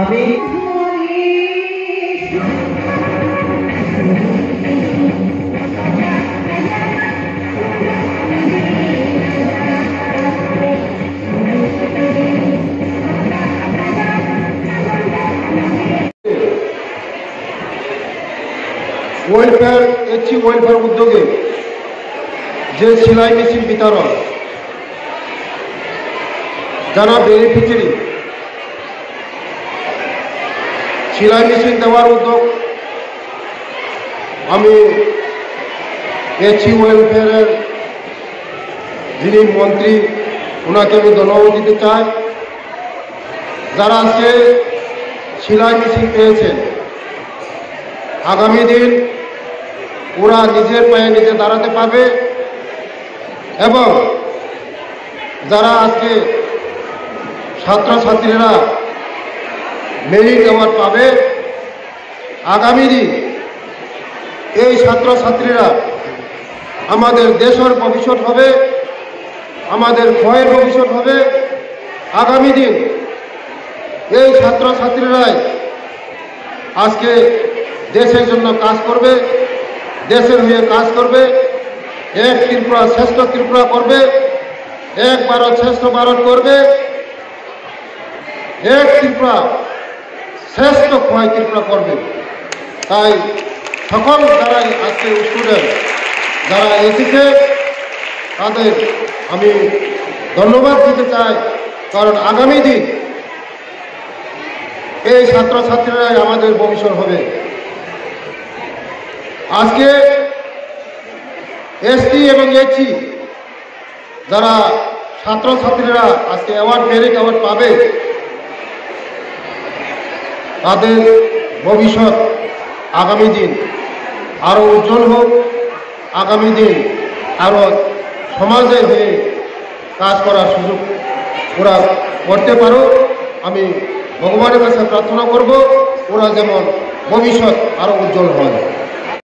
আমি welfare এইচি welfare উদ্যোগে যে সেলাই মেশিন বিতরণ, যারা বেনিফিশিয়ারি সেলাই মেশিন দেওয়ার উদ্যোগ, আমি এইচি ওয়েলফেয়ারের যিনি মন্ত্রী ওনাকে আমি ধন্যবাদ দিতে চাই। যারা আজকে সেলাই মেশিন পেয়েছেন, আগামী দিন ওরা নিজের পায়ে নিজে দাঁড়াতে পারবে এবং যারা আজকে ছাত্রছাত্রীরা মেরিট অ্যাওয়ার্ড পাবে, আগামী দিন এই ছাত্রছাত্রীরা আমাদের দেশের ভবিষ্যৎ হবে, আমাদের ভয়ের ভবিষ্যৎ হবে। আগামী দিন এই ছাত্রছাত্রীরাই আজকে দেশের জন্য কাজ করবে, দেশের হয়ে কাজ করবে, এক ত্রিপুরা শ্রেষ্ঠ ত্রিপুরা করবে, এক ভারত শ্রেষ্ঠ ভারত করবে, এক ত্রিপুরা শ্রেষ্ঠ খোয়াই ত্রিপুরা করবে। তাই সকল যারাই আজকে স্টুডেন্ট যারা এসেছে তাদের আমি ধন্যবাদ দিতে চাই, কারণ আগামী দিন এই ছাত্রছাত্রীরাই আমাদের ভবিষ্যৎ হবে। আজকে এসটি এবং এইচসি যারা ছাত্রছাত্রীরা আজকে অ্যাওয়ার্ড মেরিট অ্যাওয়ার্ড পাবে, তাদের ভবিষ্যৎ আগামী দিন আরও উজ্জ্বল হোক, আগামী দিন আরও সমাজের হয়ে কাজ করার সুযোগ ওরা করতে পারো। আমি ভগবানের কাছে প্রার্থনা করব ওরা যেমন ভবিষ্যৎ আরও উজ্জ্বল হয়।